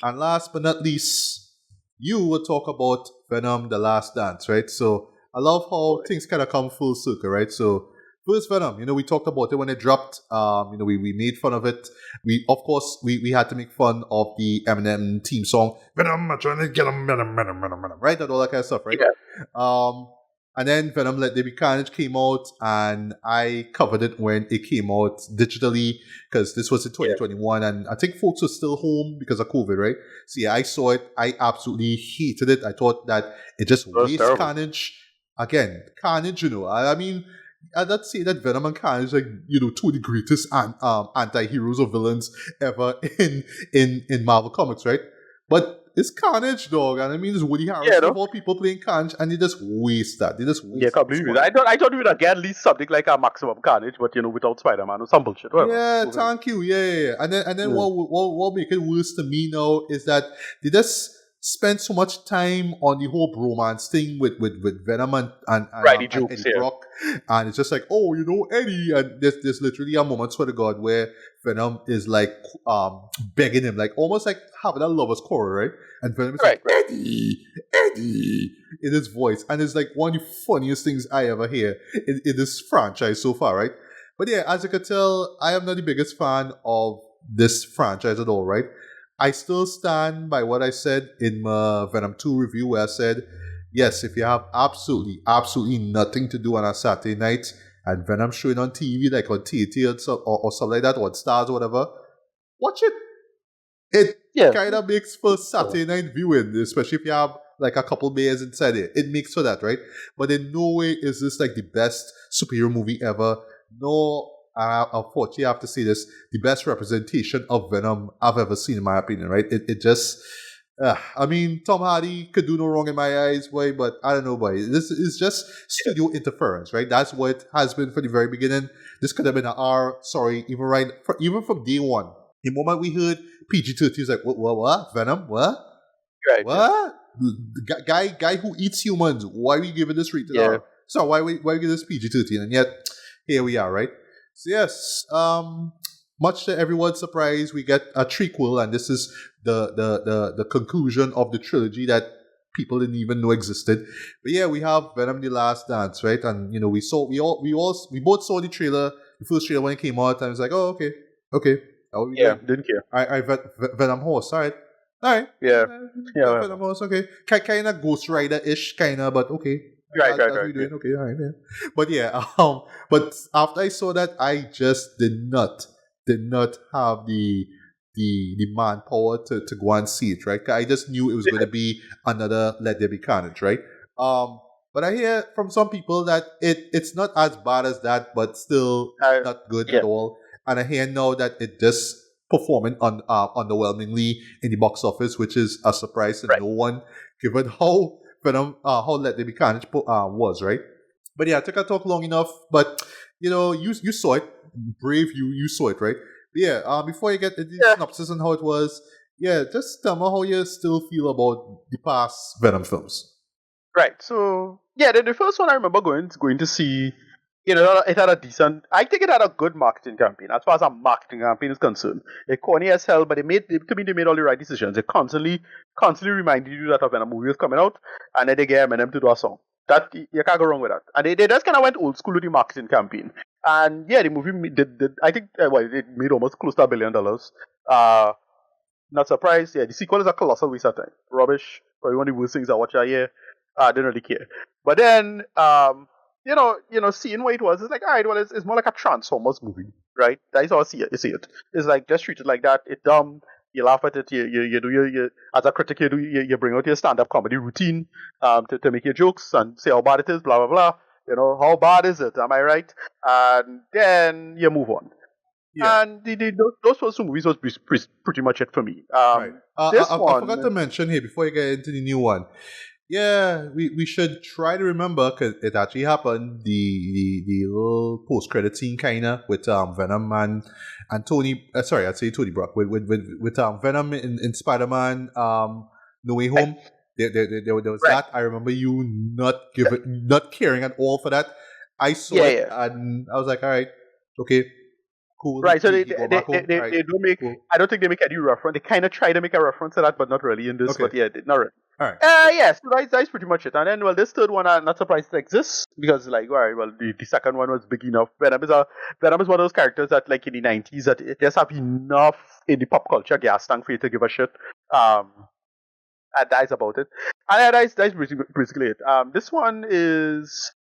And last but not least, you will talk about Venom: The Last Dance, right? So I love how Boy. things kind of come full circle, right? So first Venom, we talked about it when it dropped. We made fun of it. Of course, we had to make fun of the Eminem theme song, Venom, I'm trying to get him, Venom, Venom, Venom, Venom, right? And all that kind of stuff, right? Yeah. Um, and then Venom Let There Be Carnage came out, and I covered it when it came out digitally because this was in Yeah. 2021, and I think folks were still home because of COVID, right? So yeah, I saw it. I absolutely hated it. I thought that it just It was wastes terrible. Carnage. Again, Carnage, I mean, I'd not say that Venom and Carnage are, two of the greatest anti-heroes or villains ever in Marvel Comics, right? But it's Carnage, dog, and I mean, it's Woody Yeah, Harrelson no? of all people playing Carnage, and they just waste that. They just Yeah, waste completely. spot. I thought we would get at least something like a Maximum Carnage, but without Spider-Man or some bullshit, whatever. Yeah, Moving on. thank you. Yeah. And then Mm. what make it worse to me now is that they just spend so much time on the whole bromance thing with Venom Right, the and jokes, Eddie yeah. Brock, and it's just like, oh, Eddie, and there's literally a moment, swear to God, where Venom is like begging him, like almost like having a lovers quarrel, right? And Venom is Right. like, Eddie, in his voice, and it's like one of the funniest things I ever hear in this franchise so far, right? But yeah, as you can tell, I am not the biggest fan of this franchise at all, right? I still stand by what I said in my Venom 2 review where I said, yes, if you have absolutely nothing to do on a Saturday night and Venom showing on TV, like on TT or something like that, or on Stars or whatever, watch it. It Yeah. kind of makes for Saturday night viewing, especially if you have like a couple beers inside it. It makes for that, right? But in no way is this like the best superhero movie ever. No, unfortunately, I have to say this: the best representation of Venom I've ever seen, in my opinion. Right? It just, I mean, Tom Hardy could do no wrong in my eyes, boy. But I don't know, boy. This is just studio interference, right? That's what it has been from the very beginning. This could have been an R. Sorry, even from day one. The moment we heard PG-13, is like, what? Venom? What? Right, yeah. What? Guy who eats humans. Why are we giving this rated Yeah. R? So why we give this PG-13? And yet here we are, right? So yes, much to everyone's surprise, we get a trequel, and this is the conclusion of the trilogy that people didn't even know existed. But yeah, we have Venom: The Last Dance, right? And we both saw the trailer, the first trailer when it came out, and it's like, oh, okay. How we Yeah, doing? didn't care. I Venom horse, all right. Yeah. Yeah, whatever. Venom horse, okay. Kind of Ghost Rider-ish, kind of, but okay. Right. As we doing, okay, all right, yeah. But yeah, but after I saw that, I just did not have the manpower to go and see it, right? 'Cause I just knew it was going to be another Let There Be Carnage, right? But I hear from some people that it's not as bad as that, but still not good yeah. at all. And I hear now that it just performing underwhelmingly in the box office, which is a surprise to Right. no one, given how Venom, how Let There Be Carnage was, right? But yeah, I think I talked long enough. But you saw it, brave you saw it, right? But yeah, before you get into the synopsis and how it was, yeah, just tell me how you still feel about the past Venom films. Right. So yeah, the first one I remember going to see. It had a decent. I think it had a good marketing campaign. As far as a marketing campaign is concerned, it corny as hell, but to me they made all the right decisions. They constantly reminded you that a Venom movie is coming out, and then they get Eminem to do a song. That you can't go wrong with that. And they just kind of went old school with the marketing campaign. And yeah, the movie did I think it made almost close to $1 billion. Not surprised. Yeah, the sequel is a colossal waste of time. Rubbish. Probably one of the worst things I watched that year. I didn't really care. But then, seeing what it was, it's like, all right, well, it's more like a Transformers movie, right? That's how I see it. It's like, just treat it like that. It's dumb. You laugh at it. You do your as a critic, you bring out your stand-up comedy routine to make your jokes and say how bad it is, blah, blah, blah. How bad is it? Am I right? And then you move on. Yeah. And those first two movies was pretty much it for me. Right. This I one, forgot to mention here before you get into the new one. Yeah, we should try to remember because it actually happened. The little post credit scene kinda with Venom and Tony. Sorry, I'd say Tony Brock with Venom in Spider Man No Way Home. There was that. I remember you not caring at all for that. I saw it and I was like, all right, okay. Cool. Right, so He go back home. Right. they don't make. Cool. I don't think they make any reference. They kind of try to make a reference to that, but not really in this. Okay. But yeah, not really. All right. Yeah, so that's pretty much it. And then, well, this third one, I'm not surprised it exists because, like, all right, well, the second one was big enough. Venom is one of those characters that, like, in the 90s, that it just have enough in the pop culture gas tank for you to give a shit. And that's about it. And that's basically it. This one is,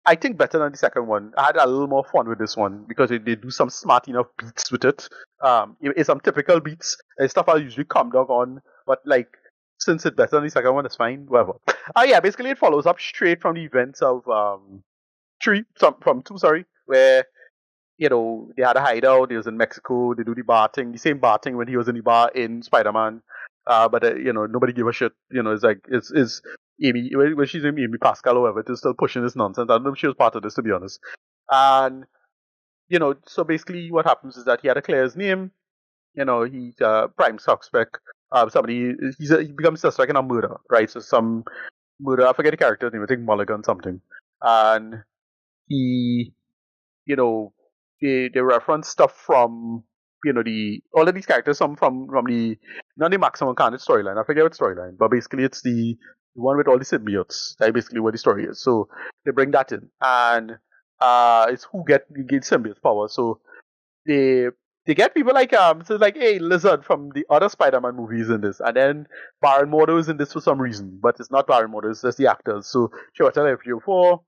I think, better than the second one. I had a little more fun with this one because they do some smart enough beats with it. It's some typical beats. It's stuff I usually come down on, but like since it's better than the second one, it's fine. Whatever. Yeah, basically it follows up straight from the events of two, where they had a hideout. They was in Mexico. They do the same bar thing when he was in the bar in Spider-Man. But nobody gave a shit. It's like it's Amy, when she's Amy Pascal or whatever, is still pushing this nonsense. I don't know if she was part of this, to be honest. And so basically what happens is that he had to clear his name. He's a prime suspect. He becomes suspect in a murder, right? So some murder. I forget the character's name. I think Mulligan something. And he, they reference stuff from all of these characters, some from the not the Maximum Carnage storyline. I forget what storyline, but basically it's the one with all the symbiotes. That's basically what the story is. So they bring that in, and it's who get symbiote power. So they get people like so it's like, hey, Lizard from the other Spider-Man movies in this, and then Baron Mordo is in this for some reason, but it's not Baron Mordo, it's just the actors. So Chiwetel Ejiofor,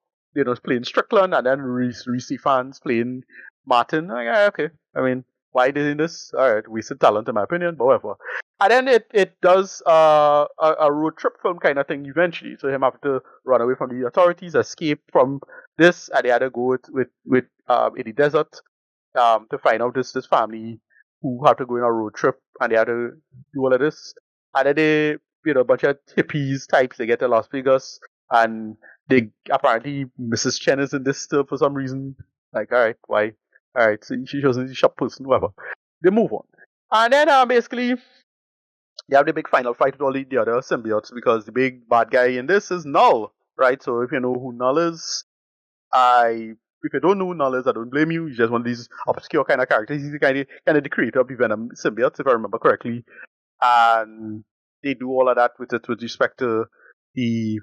playing Strickland, and then Reese fans playing Martin. Like, okay, I mean, why did this? All right, wasted talent in my opinion, but whatever. And then it does a road trip film kind of thing eventually. So him have to run away from the authorities, escape from this, and they had to go with in the desert to find out this family who have to go on a road trip, and they had to do all of this. And then they, a bunch of hippies types, they get to Las Vegas, and they apparently Mrs. Chen is in this still for some reason. Like, all right, why? All right, so she wasn't a shop person, whatever. They move on, and then basically you have the big final fight with all the other symbiotes because the big bad guy in this is Null, right? So if you know who Null is, if you don't know who Null is, I don't blame you. He's just one of these obscure kind of characters. He's the kind of the creator of the Venom symbiotes, if I remember correctly, and they do all of that with respect to the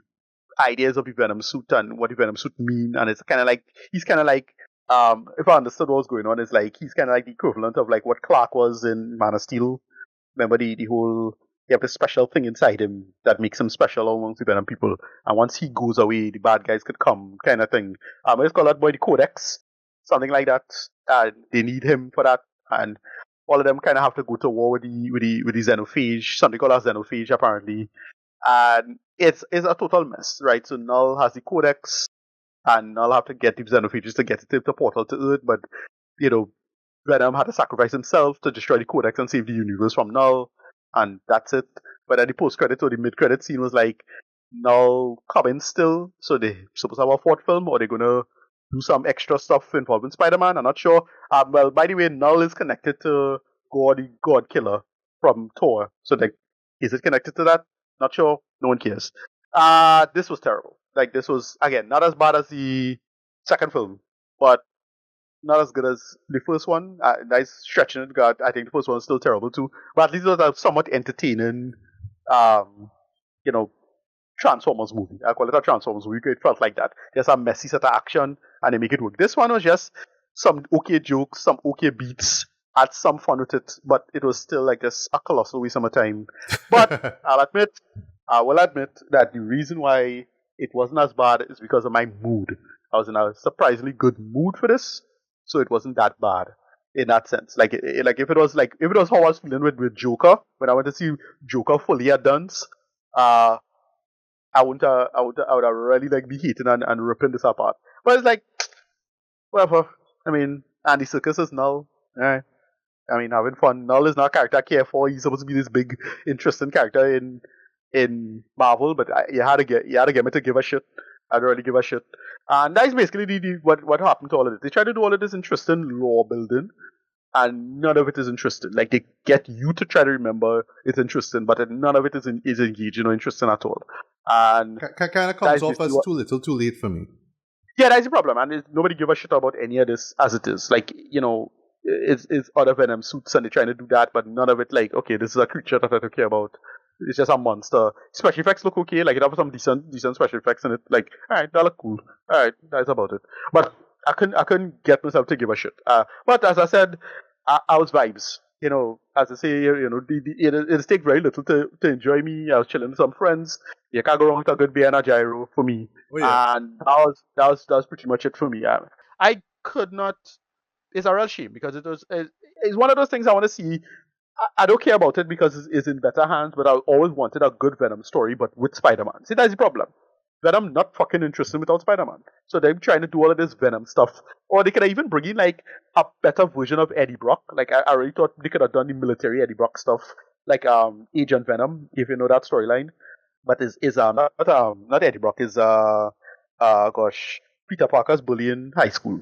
ideas of the Venom suit and what the Venom suit mean, and it's kind of like he's kind of like if I understood what was going on, it's like he's kind of like the equivalent of like what Clark was in Man of Steel. Remember the whole he have a special thing inside him that makes him special amongst the Venom people, and once he goes away, the bad guys could come, kind of thing. Let's call that boy the Codex, something like that. They need him for that, and all of them kind of have to go to war with the xenophage, something called a xenophage apparently, and it's a total mess, right? So Null has the Codex, and Null have to get the xenophages to get it to the portal to Earth, but Venom had to sacrifice himself to destroy the Codex and save the universe from Null, and that's it. But at the post-credit or the mid-credit scene was like, Null coming still, so they supposed to have a fourth film, or they're gonna do some extra stuff involving Spider-Man, I'm not sure. Well, by the way, Null is connected to God Killer from Thor, so like, is it connected to that? Not sure, no one cares. This was terrible. Like, this was, again, not as bad as the second film, but not as good as the first one. Nice stretching it. God, I think the first one is still terrible too. But at least it was a somewhat entertaining, Transformers movie. I call it a Transformers movie. It felt like that. Just a messy set of action, and they make it work. This one was just some okay jokes, some okay beats, had some fun with it, but it was still like just a colossal waste of my time. But I will admit that the reason why it wasn't as bad is because of my mood. I was in a surprisingly good mood for this, so it wasn't that bad in that sense. Like if it was how I was feeling with Joker when I went to see Joker fully at Duns, I would have really like be hating and ripping this apart. But it's like, whatever. I mean, Andy Serkis is Null. Alright. I mean, having fun. Null is not a character I care for. He's supposed to be this big, interesting character in Marvel, but you had to get me to give a shit. I don't really give a shit. And that's basically what happened to all of this. They try to do all of this interesting lore building, and none of it is interesting. Like, they get you to try to remember it's interesting, but none of it is engaging or interesting at all. And kind of comes off as too little, too late for me. Yeah, that's the problem, and nobody give a shit about any of this as it is. Like, is other Venom suits, and they're trying to do that, but none of it like, okay, this is a creature that I don't care about. It's just a monster. Special effects look okay, like it has some decent special effects in it. Like, alright, that look cool. Alright, that's about it. But I couldn't get myself to give a shit. But as I said, I was vibes. You know, as I say, you know, it take very little to enjoy me. I was chilling with some friends. You can't go wrong with a good beer and a gyro for me. Oh, yeah. And that was pretty much it for me. I could not. It's a real shame because it's one of those things I want to see. I don't care about it because it's in better hands, but I always wanted a good Venom story, but with Spider-Man. See, that's the problem. Venom not fucking interesting without Spider-Man. So they're trying to do all of this Venom stuff. Or they could even bring in like a better version of Eddie Brock. Like I really thought they could have done the military Eddie Brock stuff, like Agent Venom, if you know that storyline. But not Eddie Brock, is Peter Parker's bully in high school.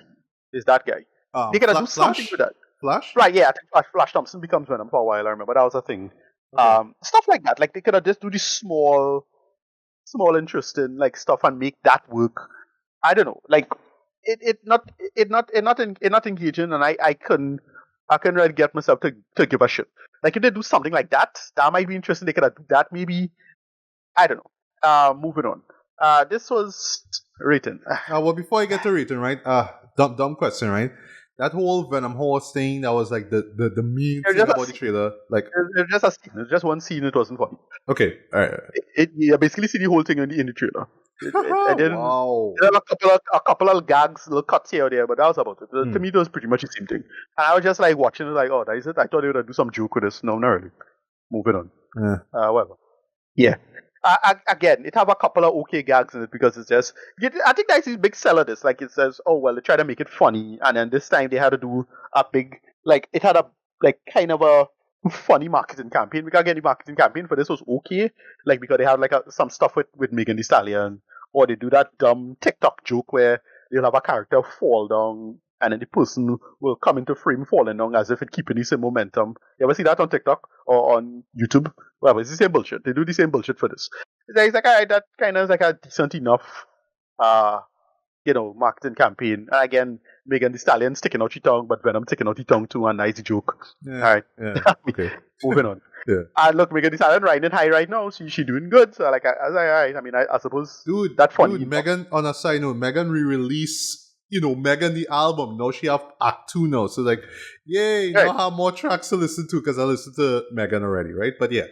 Is that guy. They could have do something with that. Flash? Right, yeah, I think Flash Thompson becomes Venom for a while, I remember. That was a thing. Okay. Stuff like that. Like they could have just do this small interesting like stuff and make that work. I don't know. Like it not engaging, and I couldn't really get myself to give a shit. Like if they do something like that might be interesting. They could have do that maybe. I don't know. Moving on. This was written. Well, before I get to rating, right? Dumb question, right? That whole Venom horse thing, that was like the mean thing about the trailer. Like, it's just a scene. It's just one scene. It wasn't funny. Okay, all right. You basically see the whole thing in the trailer. Wow. There are a couple of gags, little cuts here or there, but that was about it. To me, it was pretty much the same thing. And I was just like watching it, like, oh, that is it. I thought they would do some joke with this. No, not really. Moving on. Yeah. Whatever. Yeah. Again, it have a couple of okay gags in it because it's just. I think that's his big seller. This like it says, oh well, they try to make it funny, and then this time they had to do a big like it had a like kind of a funny marketing campaign. Because again, the marketing campaign for this was okay, like because they had like some stuff with Megan Thee Stallion, or they do that dumb TikTok joke where they'll have a character fall down, and then the person will come into frame falling down as if it keeping the same momentum. You ever see that on TikTok or on YouTube? Well, it's the same bullshit. They do the same bullshit for this. It's like that kind of like a decent enough, marketing campaign. And again, Megan Thee Stallion sticking out her tongue, but Venom sticking out her tongue too, and nice joke. Yeah, all right, yeah. Okay. Moving on. Yeah. And look, Megan Thee Stallion riding high right now. She doing good. So like, I was like, all right. I mean, I suppose that's funny. Dude, Megan. On a side note, Megan re-released. Megan the album. Now she have Act 2 now. So like, yay, right. Now I have more tracks to listen to because I listened to Megan already, right? But yeah.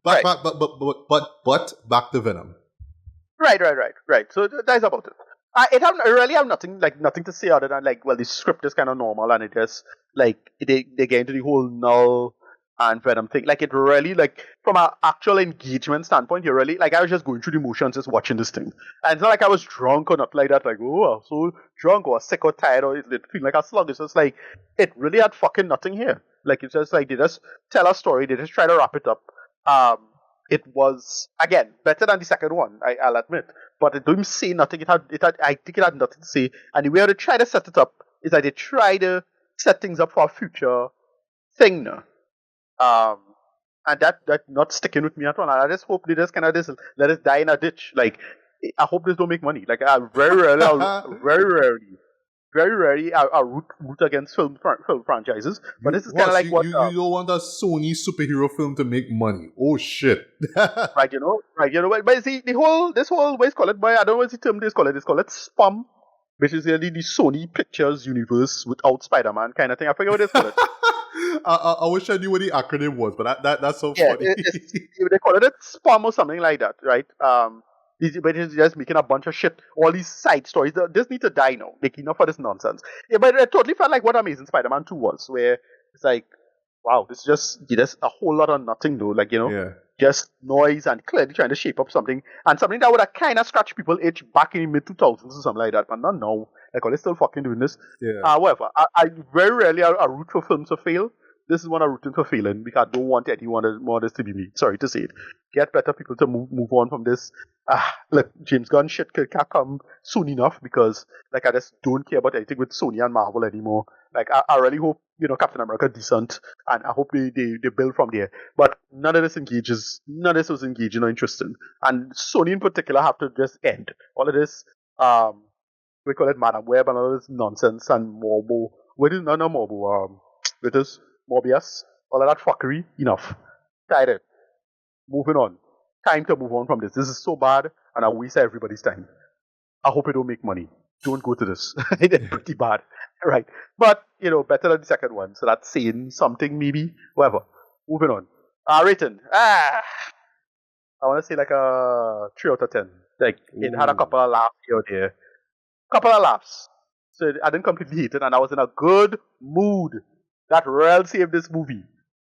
But back to Venom. Right. So that's about it. I really have nothing to say other than like, well, the script is kind of normal and it just like they get into the whole Null and Venom thing. Like it really like from an actual engagement standpoint, you're really like I was just going through the motions just watching this thing. And it's not like I was drunk or not like that, like, oh, I'm so drunk or sick or tired or it feel like a slug. It's just like it really had fucking nothing here. Like it's just like they just tell a story, they just try to wrap it up. It was again better than the second one, I'll admit. But it didn't say nothing. I think it had nothing to say. And the way they try to set it up is that they try to set things up for a future thing now. And that not sticking with me at all. And I just hope they just kind of just let us die in a ditch. Like I hope this don't make money. Like very rarely I root against film franchises. But this is kind of like what you don't want a Sony superhero film to make money. Oh shit! Right, you know. But see, this whole what is called it? By I don't know what's the term they call it. It's called SPUM, which is really the Sony Pictures universe without Spider-Man kind of thing. I forget what it's called. I wish I knew what the acronym was, but that's so funny. They call it SPUM or something like that, right? But it's just making a bunch of shit. All these side stories. This need to die now. Like enough of this nonsense. Yeah, but it totally felt like what Amazing Spider-Man 2 was, where it's like, wow, this is just a whole lot of nothing though. Like, just noise and clearly trying to shape up something. And something that would have kind of scratched people itch back in the mid-2000s or something like that. But not now. Like, are they still fucking doing this? Yeah. Whatever. I very rarely I root for films to fail. This is one I'm rooting for failing because I don't want anyone more of this to be me. Sorry to say it. Get better people to move on from this. Look, James Gunn shit can't come soon enough because like I just don't care about anything with Sony and Marvel anymore. Like I really hope Captain America decent and I hope they build from there. But none of this was engaging or interesting. And Sony in particular have to just end all of this. We call it Madam Web and all this nonsense and more What is no more? With this Morbius, all of that fuckery. Enough. Tired it. Moving on. Time to move on from this. This is so bad, and I waste everybody's time. I hope it don't make money. Don't go to this. It's pretty bad, right? But better than the second one. So that's saying something, maybe. Whatever. Moving on. Rating. I want to say like a 3 out of 10. Like it had a couple of laughs here or there. Couple of laughs. So I didn't completely hate it, and I was in a good mood. That really saved this movie.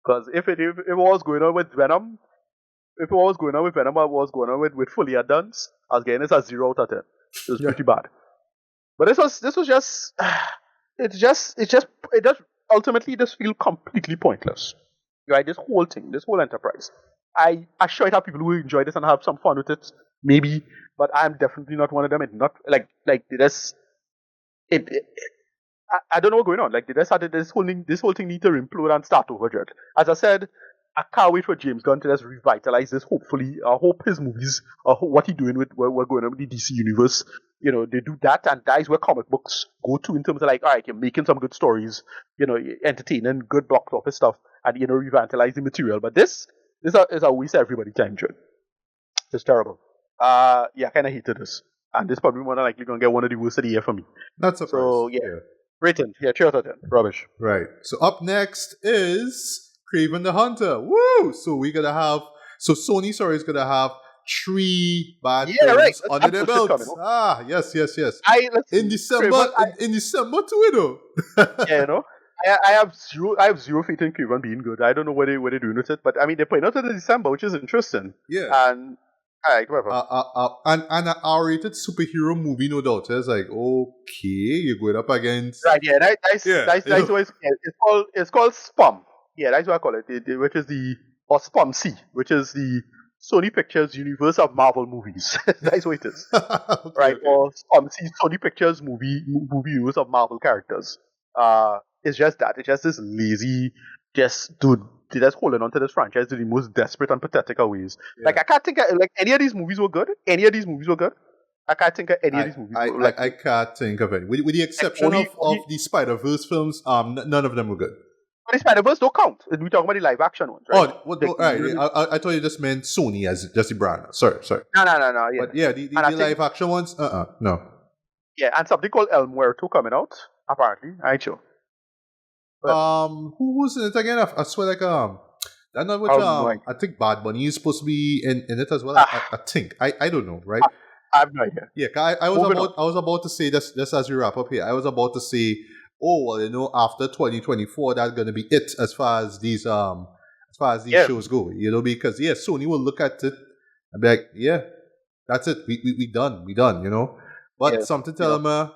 Because if it was going on with Venom, I was going on with Fully Adance, I was getting this as 0 out of 10. It was pretty bad. But this was just it just ultimately just feel completely pointless. Right? This whole thing, this whole enterprise. I sure it have people who enjoy this and have some fun with it, maybe, but I'm definitely not one of them. It's not like this. I don't know what's going on. Like this whole thing need to implode and start over, Jed. As I said, I can't wait for James Gunn to just revitalize this. Hopefully, I hope his movies, what he's doing with what's going on with the DC universe, they do that, and that is where comic books go to in terms of like, all right, you're making some good stories, entertaining, good box office stuff, and revitalizing material. But this is a waste of everybody's time, Jed. It's terrible. I kind of hated this, and this probably more than likely gonna get one of the worst of the year for me. Not surprised. So yeah. Written. Yeah, 3 out of 10. Rubbish. Right. So up next is Kraven the Hunter. Woo! So we're gonna have Sony is gonna have 3 bad films under their belts. Yes. In December too, Yeah, I have zero faith in Kraven being good. I don't know what they're doing with it, but I mean they're putting out in December, which is interesting. Yeah. And alright, whatever. And an R-rated superhero movie, no doubt. It's like, okay, you're going up against... Right, yeah, that's what it's called SPUM. Yeah, that's what I call it, which is or SPUM C, which is the Sony Pictures Universe of Marvel movies. That's what it is. Okay, right, or SPUM C, Sony Pictures movie universe of Marvel characters. It's just that. It's just this lazy, they're just holding on to this franchise to the most desperate and pathetic of ways. Yeah. Like I can't think of any of these movies were good. I can't think of any of these movies. I can't think of any. With the exception of the Spider-Verse films, none of them were good. But the Spider-Verse don't count. We're talking about the live action ones, right? I thought you just meant Sony as just the brand. Sorry. No. Yeah. But yeah, the live action ones, no. Yeah, and something called El Muerto coming out, apparently. I ain't sure. But, who was in it again? I swear, like I know which I think Bad Bunny is supposed to be in it as well. I think I don't know, right? I have no idea. Yeah, I was about to say this as we wrap up here. I was about to say, after 2024, that's gonna be it as far as these shows go. Because Sony will look at it and be like, yeah, that's it. We done. But something tell them.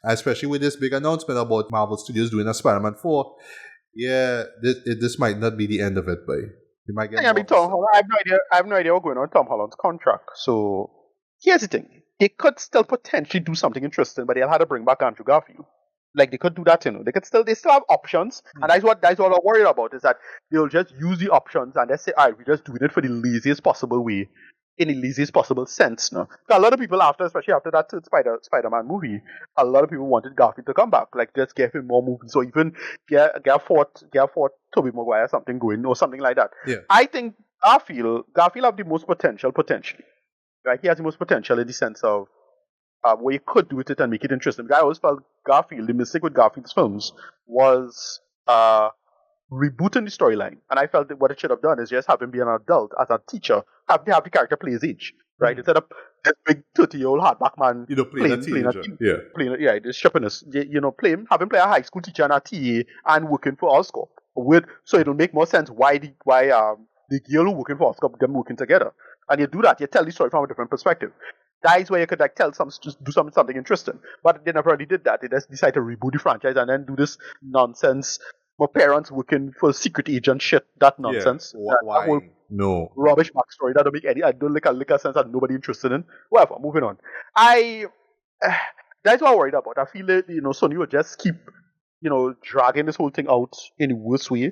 Especially with this big announcement about Marvel Studios doing a Spider-Man 4, this might not be the end of it, but we might get. Tom Holland. I have no idea what's going on with Tom Holland's contract. So here's the thing: they could still potentially do something interesting, but they'll have to bring back Andrew Garfield. Like they could do that, They still have options, and that's what I'm worried about is that they'll just use the options and they say, all right, we're just doing it for the laziest possible way. In the easiest possible sense, no? A lot of people especially after that third Spider-Man movie, a lot of people wanted Garfield to come back, like just give him more movies, or even get fought Tobey Maguire something going, or something like that. Yeah. I think Garfield have the most potentially. Right? He has the most potential in the sense of where you could do with it and make it interesting. Because I always felt the mistake with Garfield's films was rebooting the storyline, and I felt that what it should have done is just have him be an adult as a teacher, have the character play his age, right? Instead of this big 30-year-old hardback man playing a teenager, just shipping us, have him play a high school teacher and a TA and working for Oscorp. So it'll make more sense why the girl who working for Oscorp, them working together, and you do that, you tell the story from a different perspective. That is where you could do something interesting, but they never really did that. They just decided to reboot the franchise and then do this nonsense. My parents working for secret agent shit, that nonsense. Yeah. Why? That no. Rubbish backstory. That don't make any. I don't like a sense that nobody interested in. Whatever, moving on. That's what I'm worried about. I feel that, Sony will just keep, dragging this whole thing out in the worst way.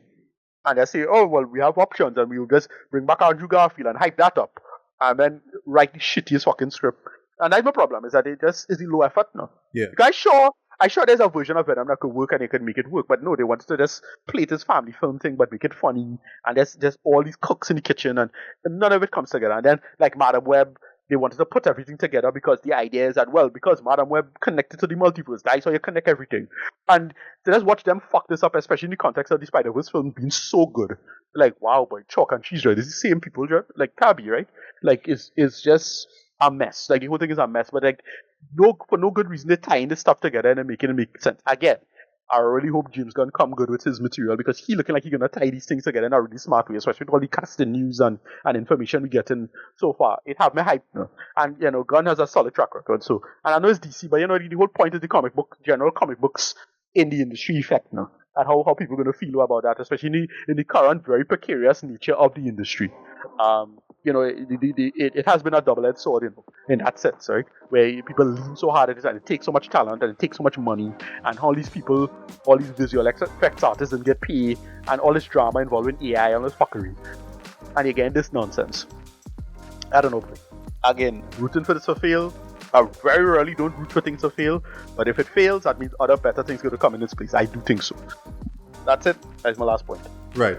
And they say, oh, well, we have options and we'll just bring back Andrew Garfield and hype that up. And then write the shittiest fucking script. And that's my problem, is that it just is the low effort now. Yeah. Because sure, I'm sure there's a version of Venom that could work and they could make it work, but no, they wanted to just play this family film thing, but make it funny. And there's just all these cooks in the kitchen, and none of it comes together. And then, like Madam Web, they wanted to put everything together because the idea is that, well, because Madam Web connected to the multiverse, that's how you connect everything. And to just watch them fuck this up, especially in the context of the Spider-Verse film being so good. Like, wow, boy, chalk and cheese, right? It's the same people, like Tabby, right? Like, it's just a mess. Like, the whole thing is a mess, but like, for no good reason, they're tying this stuff together and making it make sense. Again, I really hope James Gunn come good with his material because he looking like he's gonna tie these things together in a really smart way, especially with all the casting news and information we getting so far. It have me hyped now. And Gunn has a solid track record. So, and I know it's DC, but the whole point is the general comic books in the industry effect now. And how people are gonna feel about that, especially in the current very precarious nature of the industry. It has been a double-edged sword, in that sense, right? Where people lean so hard at it, and it takes so much talent, and it takes so much money, and all these people, all these visual effects artists didn't get paid, and all this drama involving AI and all this fuckery. And again, this nonsense. I don't know. Again, rooting for this to fail. I very rarely don't root for things to fail, but if it fails, that means other better things are going to come in its place. I do think so. That's it. That's my last point. Right.